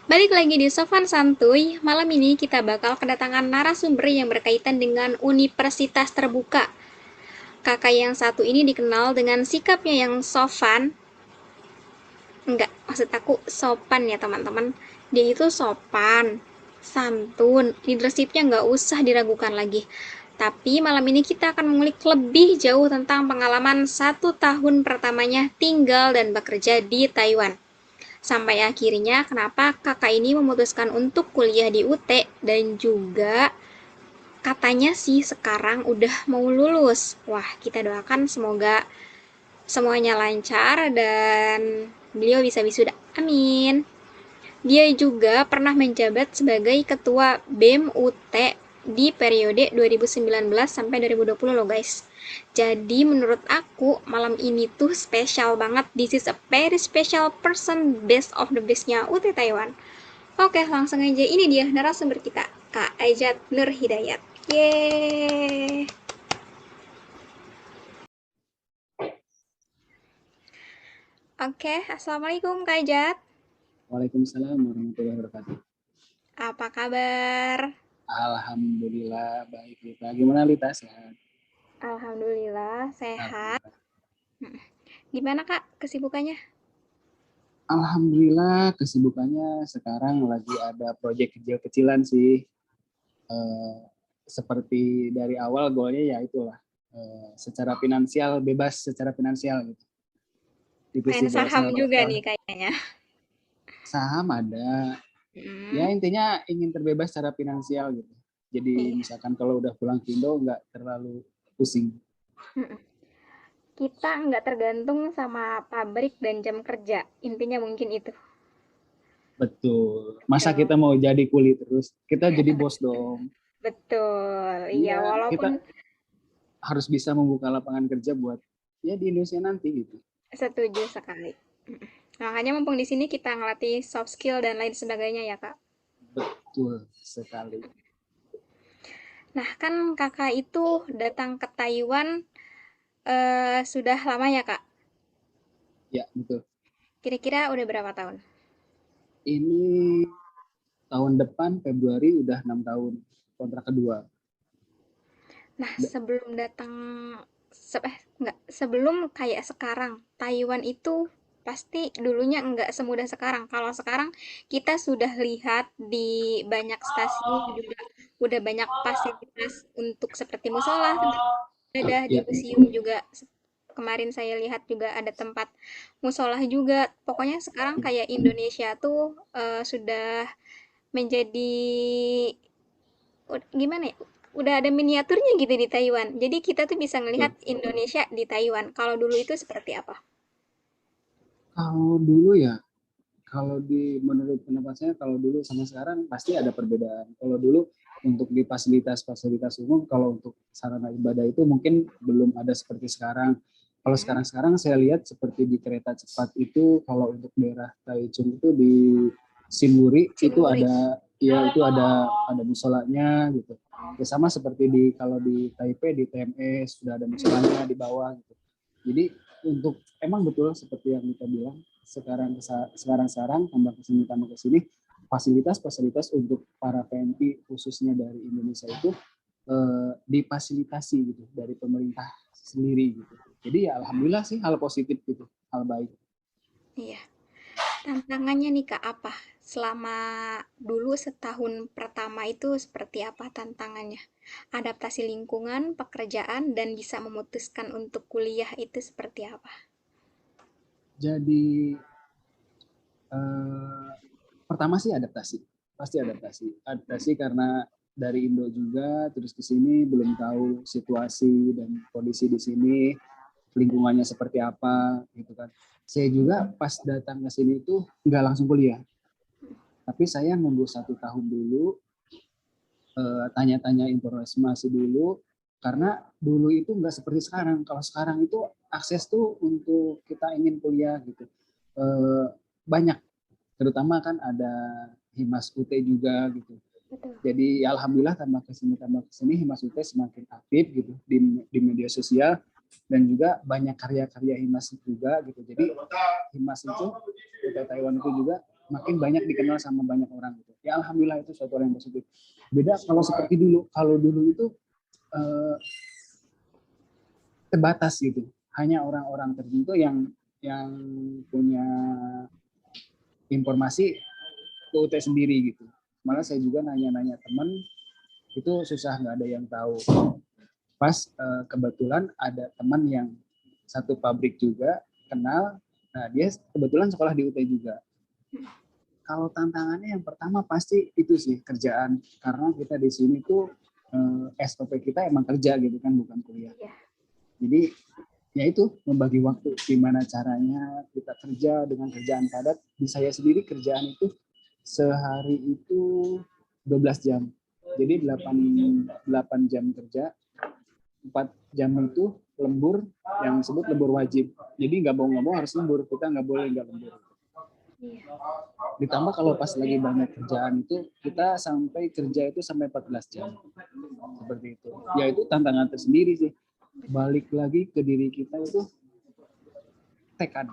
Balik lagi di Sofan Santuy. Malam ini kita bakal kedatangan narasumber yang berkaitan dengan universitas terbuka. Kakak yang satu ini dikenal dengan sikapnya yang sofan. Enggak, maksud aku sopan ya teman-teman. Dia itu sopan, santun, leadershipnya nggak usah diragukan lagi. Tapi malam ini kita akan mengulik lebih jauh tentang pengalaman 1 tahun pertamanya tinggal dan bekerja di Taiwan. Sampai akhirnya kenapa kakak ini memutuskan untuk kuliah di UT dan juga katanya sih sekarang udah mau lulus. Wah, kita doakan semoga semuanya lancar dan beliau bisa wisuda. Amin. Dia juga pernah menjabat sebagai ketua BEM UT di periode 2019 sampai 2020 loh guys. Jadi menurut aku malam ini tuh spesial banget. This is a very special person, best of the bestnya UT Taiwan. Oke, langsung aja ini dia narasumber kita, Kak Aijat Nur Hidayat. Yeay. Oke, assalamualaikum Kak Aijat. Waalaikumsalam warahmatullahi wabarakatuh. Apa kabar? Alhamdulillah baik Lita. Gimana Lita, sehat? Alhamdulillah sehat. Alhamdulillah. Gimana Kak kesibukannya? Alhamdulillah kesibukannya sekarang lagi ada proyek kecil-kecilan sih. Eh, Seperti dari awal goalnya ya itulah secara finansial bebas secara finansial gitu. Itu Main sih goal saham juga nih salah kayaknya. saham ada. Ya Hmm, intinya ingin terbebas secara finansial gitu. Jadi iya. misalkan kalau udah pulang ke Indo nggak terlalu pusing. Mm-mm. Kita nggak tergantung sama pabrik dan jam kerja. Intinya mungkin itu. Betul. Masa Tuh. kita mau jadi kuli terus? Kita jadi bos dong. Betul. Iya, Iya, walaupun kita harus bisa membuka lapangan kerja buat ya di Indonesia nanti gitu. setuju sekali. Mm-mm. Makanya mumpung di sini kita ngelatih soft skill dan lain sebagainya ya, Kak. Betul sekali. Nah, kan Kakak itu datang ke Taiwan sudah lama ya, Kak? Ya, betul. Kira-kira udah berapa tahun? Ini tahun depan Februari udah 6 tahun kontrak kedua. Nah, sebelum datang enggak, sebelum kayak sekarang, Taiwan itu pasti dulunya enggak semudah sekarang. Kalau sekarang kita sudah lihat di banyak stasiun juga udah banyak fasilitas untuk seperti musola, tempat ibadah, di Ya, museum juga kemarin saya lihat juga ada tempat musola juga. Pokoknya sekarang kayak Indonesia tuh sudah menjadi gimana ya, udah ada miniaturnya gitu di Taiwan. Jadi kita tuh bisa ngelihat betul. Indonesia di Taiwan. Kalau dulu itu seperti apa? Kalau dulu ya, kalau di menurut pendapat saya kalau dulu sama sekarang pasti ada perbedaan. Kalau dulu untuk di fasilitas-fasilitas umum, kalau untuk sarana ibadah itu mungkin belum ada seperti sekarang. Kalau Hmm, sekarang-sekarang saya lihat seperti di kereta cepat itu, kalau untuk daerah Taichung itu di Sinwuri itu Sinwuri. ada musolanya gitu. Ya sama seperti di kalau di Taipei di TMS sudah ada musolanya di bawah gitu. Jadi untuk emang betul seperti yang kita bilang sekarang tambah ke sini fasilitas-fasilitas untuk para PMI khususnya dari Indonesia itu difasilitasi gitu dari pemerintah sendiri gitu. Jadi ya alhamdulillah sih hal positif gitu, hal baik. Iya. Tantangannya nih Kak apa? Selama dulu setahun pertama itu seperti apa tantangannya? Adaptasi lingkungan, pekerjaan, dan bisa memutuskan untuk kuliah itu seperti apa? Jadi eh, pertama sih adaptasi, pasti adaptasi karena dari Indo juga terus ke sini belum tahu situasi dan kondisi di sini lingkungannya seperti apa gitu kan. Saya juga pas datang ke sini itu nggak langsung kuliah, tapi saya nunggu 1 tahun dulu, tanya-tanya informasi dulu, karena dulu itu nggak seperti sekarang. Kalau sekarang itu akses tuh untuk kita ingin kuliah gitu eh, banyak, terutama kan ada Himas UT juga gitu. Betul. Jadi ya alhamdulillah tambah kesini Himas UT semakin aktif gitu di media sosial dan juga banyak karya-karya Himas juga gitu. Jadi Himas itu UT Taiwan itu juga makin banyak dikenal sama banyak orang gitu. Ya alhamdulillah itu suatu hal yang positif. Beda kalau seperti dulu. Kalau dulu itu eh, terbatas gitu. Hanya orang-orang tertentu yang punya informasi ke UT sendiri gitu. Malah saya juga nanya-nanya teman, itu susah, nggak ada yang tahu. Pas kebetulan ada teman yang satu pabrik juga kenal, nah dia kebetulan sekolah di UT juga. Kalau tantangannya yang pertama pasti itu sih kerjaan, karena kita di sini tuh SOP kita emang kerja gitu kan, bukan kuliah. Jadi ya itu membagi waktu, gimana caranya kita kerja dengan kerjaan padat. Di saya sendiri kerjaan itu sehari itu 12 jam. Jadi 8 jam kerja, 4 jam itu lembur, yang disebut lembur wajib. Jadi nggak mau harus lembur, kita nggak boleh nggak lembur. Ditambah kalau pas lagi banyak kerjaan itu, kita sampai kerja itu sampai 14 jam. Seperti itu. Ya itu tantangan tersendiri sih. Balik lagi ke diri kita itu tekad,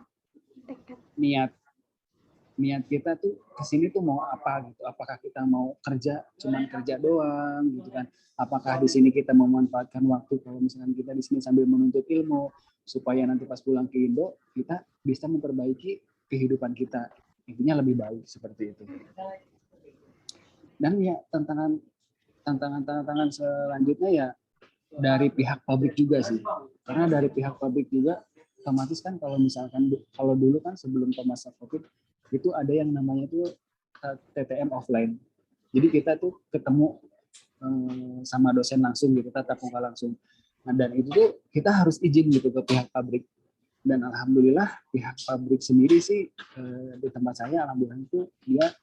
niat kita tuh kesini tuh mau apa gitu. Apakah kita mau kerja, cuman kerja doang gitu kan? Apakah di sini kita memanfaatkan waktu, kalau misalkan kita di sini sambil menuntut ilmu, supaya nanti pas pulang ke Indo kita bisa memperbaiki kehidupan kita, intinya lebih baik seperti itu. Dan ya tantangan selanjutnya ya dari pihak pabrik juga sih, karena dari pihak pabrik juga otomatis kan, kalau dulu kan sebelum masa COVID itu ada yang namanya tuh TTM offline. Jadi kita tuh ketemu sama dosen langsung gitu, tatap muka langsung. Nah, dan itu tuh kita harus izin gitu ke pihak pabrik. Dan alhamdulillah pihak pabrik sendiri sih di tempat saya alhamdulillah itu dia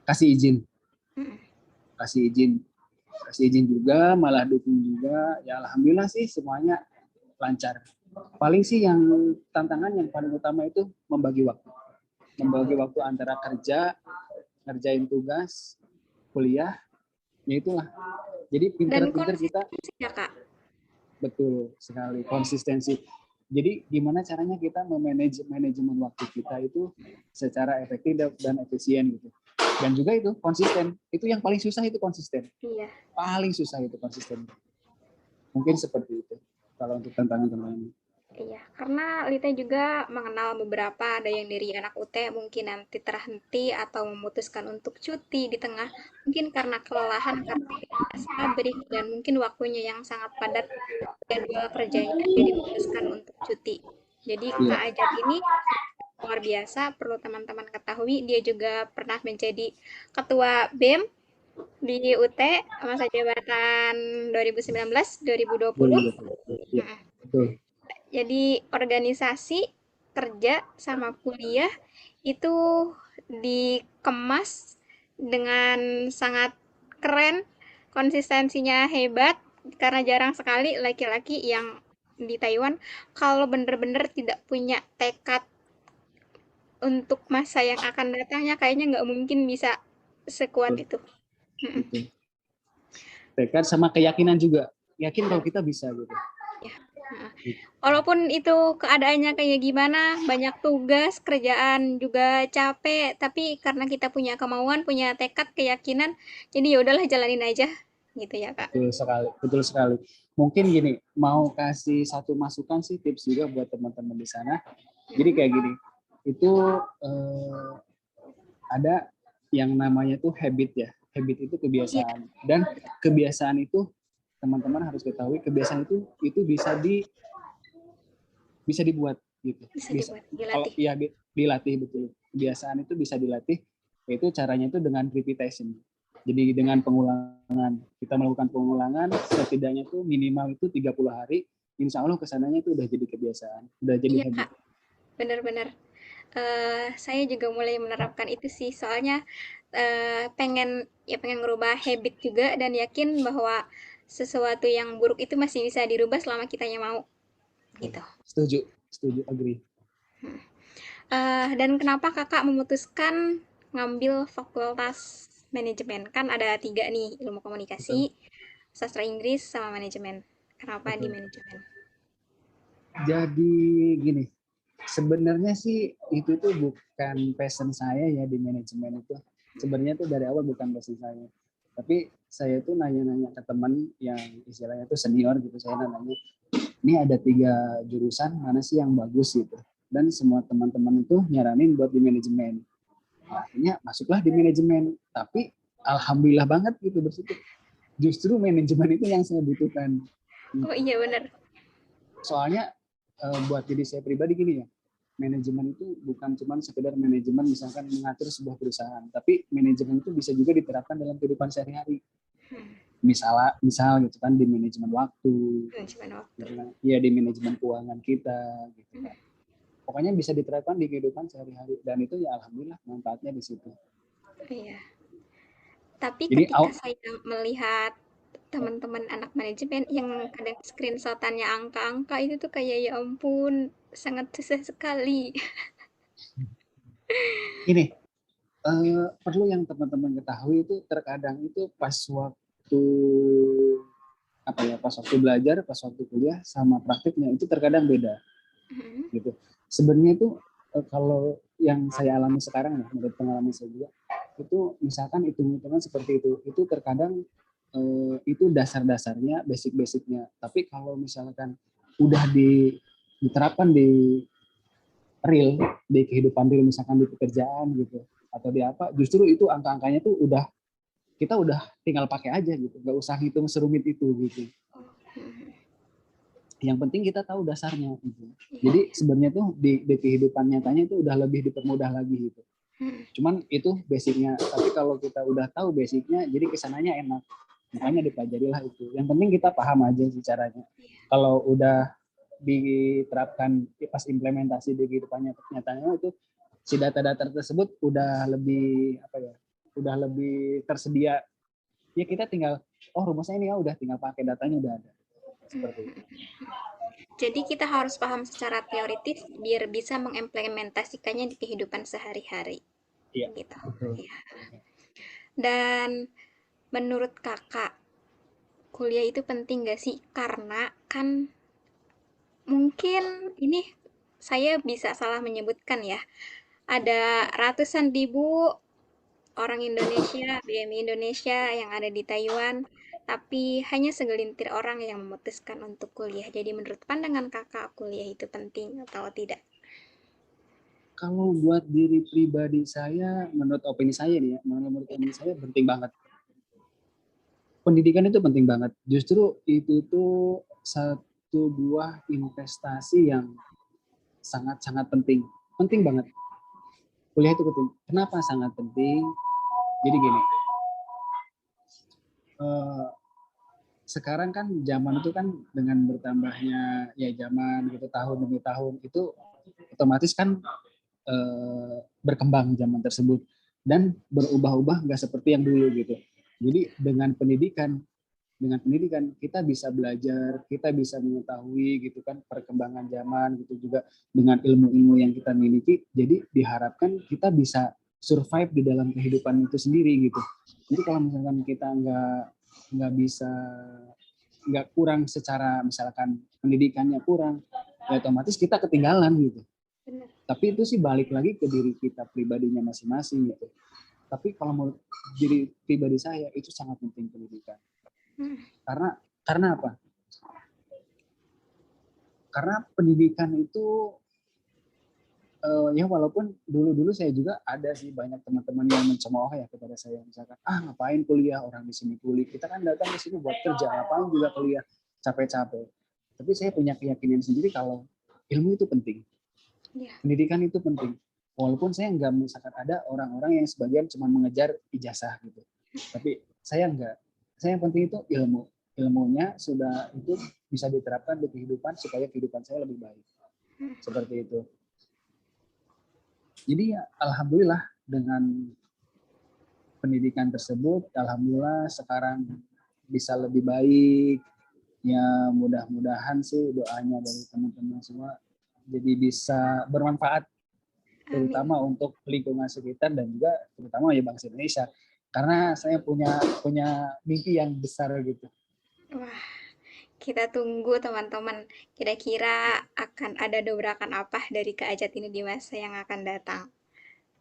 kasih izin. Kasih izin juga, malah dukung juga. Ya alhamdulillah sih semuanya lancar. Paling sih yang tantangan yang paling utama itu membagi waktu antara kerja, ngerjain tugas, kuliah, ya itulah. Jadi pinter-pinter kita. Ya, Kak. Betul sekali, konsistensi. Jadi gimana caranya kita memanage manajemen waktu kita itu secara efektif dan efisien gitu. Dan juga itu konsisten. Itu yang paling susah, itu konsisten. Iya. Paling susah itu konsisten. Mungkin seperti itu kalau untuk tantangan-tantangan. Iya, karena Lita juga mengenal beberapa, ada yang dari anak UT mungkin nanti terhenti atau memutuskan untuk cuti di tengah, mungkin karena kelelahan, karena aktivitas pabrik, dan mungkin waktunya yang sangat padat, jadwal kerjanya, jadi memutuskan untuk cuti. Jadi Kak Ajat ini luar biasa, perlu teman-teman ketahui, dia juga pernah menjadi ketua BEM di UT masa jabatan 2019-2020. Ya, betul. Jadi organisasi, kerja, sama kuliah itu dikemas dengan sangat keren, konsistensinya hebat, karena jarang sekali laki-laki yang di Taiwan kalau bener-bener tidak punya tekad untuk masa yang akan datangnya, kayaknya nggak mungkin bisa sekuat itu. Betul. Tekad sama keyakinan juga. Yakin kalau kita bisa gitu. Ya. Walaupun itu keadaannya kayak gimana, banyak tugas, kerjaan juga capek, tapi karena kita punya kemauan, punya tekad, keyakinan, jadi ya udahlah jalanin aja, gitu ya Kak. Betul sekali. Mungkin gini, mau kasih satu masukan sih, tips juga buat teman-teman di sana. Jadi kayak gini, itu ada yang namanya tuh habit ya. Habit itu kebiasaan. Dan kebiasaan itu teman-teman harus ketahui, kebiasaan itu bisa dibuat gitu. Bisa dilatih. Kalau ya dilatih, betul. Kebiasaan itu bisa dilatih, yaitu caranya itu dengan repetition. Jadi dengan pengulangan, kita melakukan pengulangan setidaknya tuh minimal itu 30 hari, insya Allah kesananya itu udah jadi kebiasaan, udah jadi Iya habit. Kak, benar-benar. Saya juga mulai menerapkan itu sih, soalnya pengen ngerubah habit juga, dan yakin bahwa sesuatu yang buruk itu masih bisa dirubah selama kitanya mau, gitu. Setuju, agree. Dan kenapa kakak memutuskan ngambil fakultas manajemen? Kan ada 3 nih, ilmu komunikasi, sastra Inggris, sama manajemen. Kenapa di manajemen? Jadi gini, Sebenarnya sih itu tuh bukan passion saya ya di manajemen itu. Sebenarnya tuh dari awal bukan passion saya. Tapi saya tuh nanya-nanya ke teman yang istilahnya tuh senior gitu, saya nanya, ini ada 3 jurusan mana sih yang bagus gitu. Dan semua teman-teman itu nyaranin buat di manajemen. Nah, akhirnya masuklah di manajemen. Tapi alhamdulillah banget gitu bersyukur. Justru manajemen itu yang saya butuhkan. Oh iya benar. Soalnya buat diri saya pribadi gini ya, manajemen itu bukan cuma sekedar manajemen misalkan mengatur sebuah perusahaan, tapi manajemen itu bisa juga diterapkan dalam kehidupan sehari-hari. Misal gitu kan di manajemen waktu, Manajemen waktu. gitu kan. Ya di manajemen keuangan kita, gitu kan. Pokoknya bisa diterapkan di kehidupan sehari-hari dan itu ya alhamdulillah manfaatnya di situ. Iya. Tapi Jadi ketika saya melihat teman-teman anak manajemen yang kadang screenshotannya angka-angka itu tuh kayak ya ampun, sangat susah sekali. ini perlu yang teman-teman ketahui itu terkadang itu pas waktu apa ya, pas waktu belajar, pas waktu kuliah sama praktiknya itu terkadang beda gitu. Sebenarnya itu kalau yang saya alami sekarang ya, menurut pengalaman saya juga, itu misalkan hitung-hitungan seperti itu terkadang itu dasar-dasarnya, basic-basicnya. Tapi kalau misalkan udah diterapkan di real, di kehidupan real, misalkan di pekerjaan gitu, atau di apa, justru itu angka-angkanya tuh udah kita udah tinggal pakai aja gitu, nggak usah hitung serumit itu gitu. Yang penting kita tahu dasarnya gitu. Jadi sebenarnya tuh di kehidupan nyatanya itu udah lebih dipermudah lagi gitu. Cuman itu basicnya. Tapi kalau kita udah tahu basicnya, jadi kesananya enak. Makanya dipelajarilah itu. Yang penting kita paham aja sih caranya. Kalau udah diterapkan pas implementasi di kehidupan nyatanya itu si data-data tersebut udah lebih apa ya? Udah lebih tersedia. Ya kita tinggal rumusnya ini ya udah tinggal pakai datanya udah ada. Seperti itu. Jadi kita harus paham secara teoritis biar bisa mengimplementasikannya di kehidupan sehari-hari. Iya, Gitu. betul. Ya. Dan menurut kakak, kuliah itu penting gak sih? Karena kan mungkin ini saya bisa salah menyebutkan ya. Ada ratusan ribu orang Indonesia, BMI Indonesia yang ada di Taiwan, tapi hanya segelintir orang yang memutuskan untuk kuliah. Jadi menurut pandangan kakak, kuliah itu penting atau tidak? Kalau buat diri pribadi saya, menurut opini saya nih ya, menurut opini saya penting banget. Pendidikan itu penting banget. Justru itu tuh satu buah investasi yang sangat-sangat penting. Penting banget. Kuliah itu penting. Kenapa sangat penting? Jadi gini, sekarang kan zaman itu kan dengan bertambahnya ya zaman gitu tahun demi tahun itu otomatis kan berkembang zaman tersebut dan berubah-ubah nggak seperti yang dulu gitu. Jadi dengan pendidikan kita bisa belajar, kita bisa mengetahui gitu kan perkembangan zaman gitu juga dengan ilmu-ilmu yang kita miliki. Jadi diharapkan kita bisa survive di dalam kehidupan itu sendiri gitu. Jadi kalau misalkan kita nggak bisa nggak kurang secara misalkan pendidikannya kurang, ya otomatis kita ketinggalan gitu. Benar. Tapi itu sih balik lagi ke diri kita pribadinya masing-masing gitu. Tapi kalau menurut diri pribadi saya itu sangat penting pendidikan. Karena apa? Karena pendidikan itu ya walaupun dulu saya juga ada sih banyak teman-teman yang mencemooh ya kepada saya misalkan ngapain kuliah orang di sini kuliah kita kan datang ke sini buat kerja ngapain juga kuliah capek-capek. Tapi saya punya keyakinan sendiri kalau ilmu itu penting. Pendidikan itu penting. Walaupun saya nggak misalkan ada orang-orang yang sebagian cuma mengejar ijazah gitu. Tapi saya nggak. Saya yang penting itu ilmu. Ilmunya sudah itu bisa diterapkan di kehidupan supaya kehidupan saya lebih baik. Seperti itu. Jadi ya alhamdulillah dengan pendidikan tersebut, alhamdulillah sekarang bisa lebih baik. Ya mudah-mudahan sih doanya dari teman-teman semua jadi bisa bermanfaat terutama untuk lingkungan sekitar dan juga terutama ya bangsa Indonesia karena saya punya mimpi yang besar gitu. Wah, Kita tunggu teman-teman. Kira-kira akan ada dobrakan apa dari Kak Ajat ini di masa yang akan datang.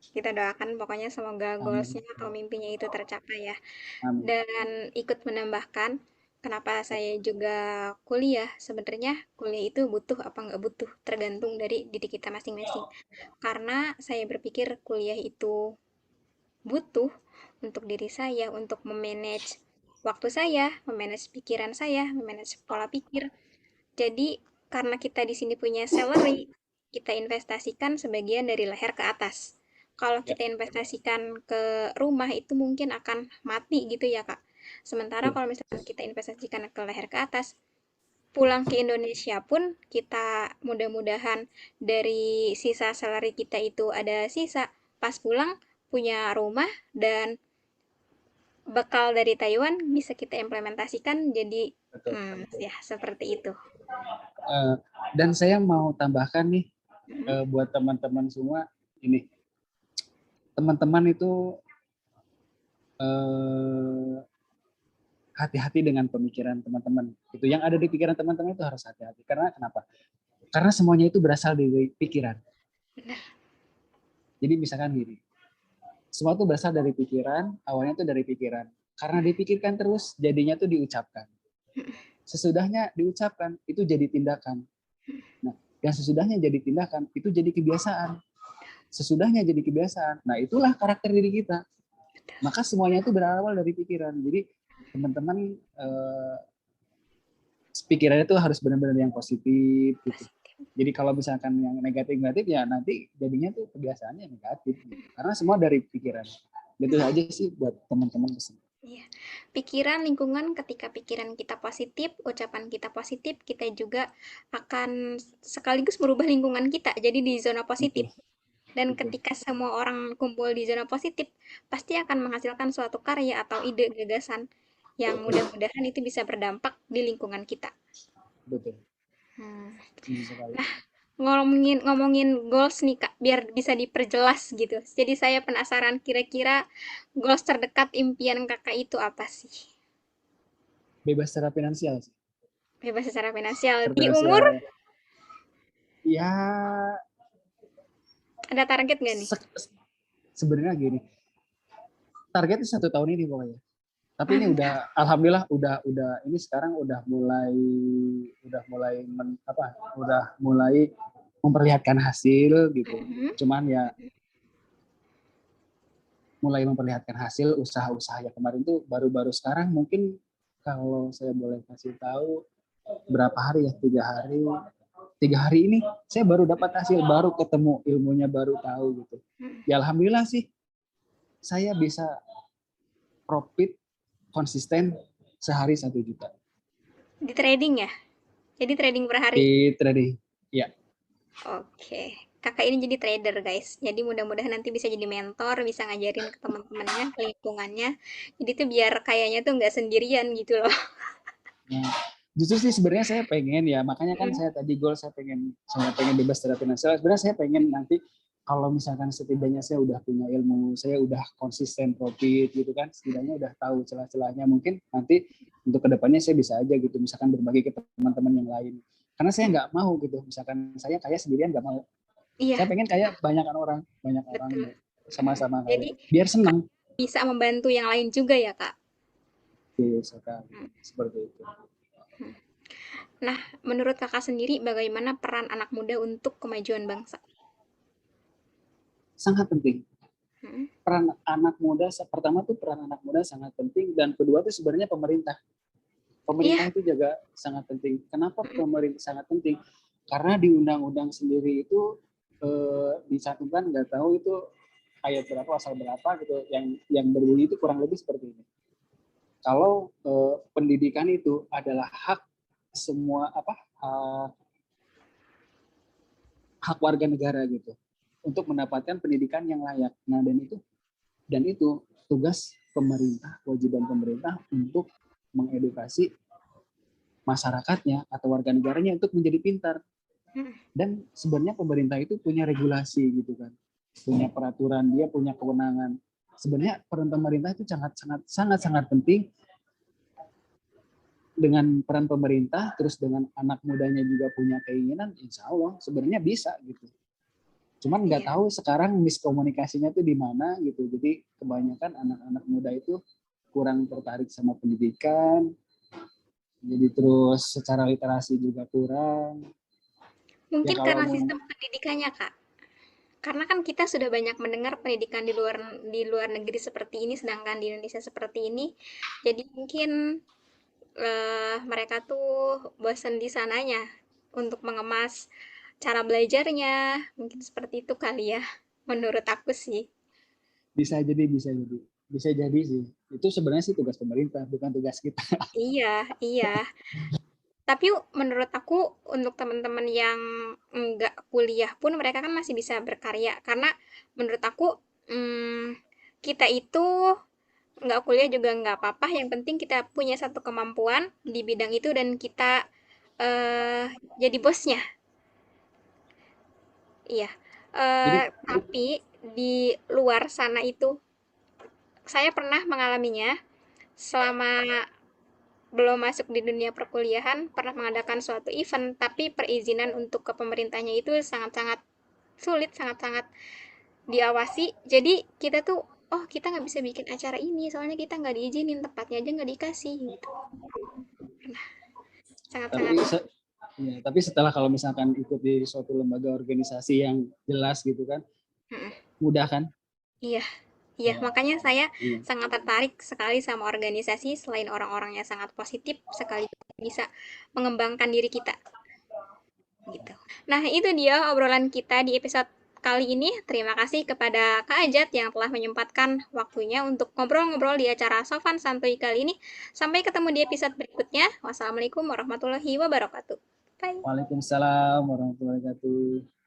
Kita doakan pokoknya semoga Amin. goals-nya atau mimpinya itu tercapai ya. Amin. Dan ikut menambahkan, kenapa saya juga kuliah. Sebenarnya kuliah itu butuh apa nggak butuh, tergantung dari diri kita masing-masing. Karena saya berpikir kuliah itu butuh untuk diri saya, untuk memanage waktu saya, memanage pikiran saya, memanage pola pikir. Jadi, karena kita di sini punya salary, kita investasikan sebagian dari leher ke atas. Kalau Ya, kita investasikan ke rumah itu mungkin akan mati gitu ya, Kak. Sementara betul. kalau misalkan kita investasikan ke leher ke atas, pulang ke Indonesia pun kita mudah-mudahan dari sisa salary kita itu ada sisa. Pas pulang punya rumah dan bekal dari Taiwan bisa kita implementasikan jadi Betul. ya seperti itu. Eh, dan saya mau tambahkan nih Hmm. buat teman-teman semua ini, teman-teman itu eh, hati-hati dengan pemikiran teman-teman. Itu yang ada di pikiran teman-teman itu harus hati-hati. Karena kenapa? Karena semuanya itu berasal dari pikiran. Jadi misalkan gini, semua itu berasal dari pikiran, awalnya itu dari pikiran. Karena dipikirkan terus, jadinya tuh diucapkan. Sesudahnya diucapkan, itu jadi tindakan. Nah, yang sesudahnya jadi tindakan, itu jadi kebiasaan. Sesudahnya jadi kebiasaan. Nah, itulah karakter diri kita. Maka semuanya itu berawal dari pikiran. Jadi teman-teman pikirannya itu harus benar-benar yang positif gitu. Jadi kalau misalkan yang negatif-negatif ya nanti jadinya tuh kebiasaannya negatif gitu. Karena semua dari pikiran. Itu aja sih buat teman-teman pesan. Iya. Pikiran, lingkungan, ketika pikiran kita positif, ucapan kita positif, kita juga akan sekaligus merubah lingkungan kita jadi di zona positif. Betul, Dan betul. ketika semua orang kumpul di zona positif, pasti akan menghasilkan suatu karya atau ide gagasan yang mudah-mudahan itu bisa berdampak di lingkungan kita. Betul. Hmm. Setuju sekali. Ngomongin ngomongin goals nih Kak, biar bisa diperjelas gitu. Jadi saya penasaran kira-kira goals terdekat impian Kakak itu apa sih? Bebas secara finansial sih. Bebas secara finansial di umur Finansial ya ada target nggak nih? sebenarnya gini. Targetnya 1 tahun ini pokoknya. Tapi ini Mantap. udah alhamdulillah udah ini sekarang udah mulai memperlihatkan hasil gitu. Mhm. Cuman ya mulai memperlihatkan hasil usaha-usaha ya kemarin tuh baru-baru sekarang mungkin kalau saya boleh kasih tahu berapa hari ya 3 hari ini saya baru dapat hasil baru ketemu ilmunya baru tahu gitu ya alhamdulillah sih saya bisa profit konsisten sehari 1 juta Di trading ya? Jadi trading per hari. di trading ya. Oke. Kakak ini jadi trader, guys. Jadi mudah-mudahan nanti bisa jadi mentor, bisa ngajarin ke teman-temannya, ke lingkungannya. Jadi tuh biar kayaknya tuh nggak sendirian gitu loh. Nah, justru sih sebenarnya saya pengen ya makanya kan Mm. saya tadi goal saya pengen bebas secara finansial sebenarnya saya pengen nanti kalau misalkan setidaknya saya udah punya ilmu saya udah konsisten profit gitu kan setidaknya udah tahu celah-celahnya mungkin nanti untuk kedepannya saya bisa aja gitu misalkan berbagi ke teman-teman yang lain karena saya nggak mau gitu misalkan saya kayak sendirian nggak mau Iya, saya pengen kayak banyak orang betul. sama-sama Jadi kayak biar senang bisa membantu yang lain juga ya, Kak. misalkan seperti itu. Nah, menurut Kakak sendiri bagaimana peran anak muda untuk kemajuan bangsa? Sangat penting Hmm. peran anak muda pertama tuh peran anak muda sangat penting dan kedua tuh sebenarnya pemerintah Iya, itu juga sangat penting. Kenapa pemerintah sangat penting? Karena di undang-undang sendiri itu dicantumkan nggak tahu itu ayat berapa pasal berapa gitu yang berbunyi itu kurang lebih seperti ini. Kalau pendidikan itu adalah hak semua hak warga negara gitu untuk mendapatkan pendidikan yang layak. Nah dan itu tugas pemerintah, kewajiban pemerintah untuk mengedukasi masyarakatnya atau warga negaranya untuk menjadi pintar. Dan sebenarnya pemerintah itu punya regulasi gitu kan, punya peraturan, dia punya kewenangan. Sebenarnya peran pemerintah itu sangat sangat sangat sangat penting dengan peran pemerintah, terus dengan anak mudanya juga punya keinginan, insya Allah sebenarnya bisa gitu. Cuman nggak Iya. tahu sekarang miskomunikasinya tuh di mana gitu. Jadi kebanyakan anak-anak muda itu kurang tertarik sama pendidikan, jadi terus secara literasi juga kurang. Ya Mungkin kalau karena mau sistem pendidikannya, Kak. Karena kan kita sudah banyak mendengar pendidikan di luar negeri seperti ini, sedangkan di Indonesia seperti ini. Jadi mungkin mereka tuh bosan di sananya untuk mengemas cara belajarnya. Mungkin seperti itu kali ya, menurut aku sih. bisa jadi sih. Itu sebenarnya sih tugas pemerintah, bukan tugas kita. Iya, iya. Tapi menurut aku untuk teman-teman yang nggak kuliah pun mereka kan masih bisa berkarya. Karena menurut aku kita itu nggak kuliah juga nggak apa-apa. Yang penting kita punya satu kemampuan di bidang itu dan kita eh jadi bosnya. Iya. Jadi Tapi di luar sana itu saya pernah mengalaminya selama belum masuk di dunia perkuliahan, pernah mengadakan suatu event, tapi perizinan untuk ke pemerintahnya itu sangat-sangat sulit, sangat-sangat diawasi. Jadi kita tuh, oh kita nggak bisa bikin acara ini, soalnya kita nggak diizinin, tempatnya aja nggak dikasih, gitu. tapi Sangat-sangat, ya, tapi setelah kalau misalkan ikut di suatu lembaga organisasi yang jelas gitu kan, mm, mudah kan? iya. Iya, Ya, makanya saya iya. sangat tertarik sekali sama organisasi selain orang-orangnya sangat positif, sekaligus bisa mengembangkan diri kita. Gitu. Nah, itu dia obrolan kita di episode kali ini. Terima kasih kepada Kak Ajat yang telah menyempatkan waktunya untuk ngobrol-ngobrol di acara Sofan Santuy kali ini. Sampai ketemu di episode berikutnya. Wassalamualaikum warahmatullahi wabarakatuh. Bye. Waalaikumsalam warahmatullahi wabarakatuh.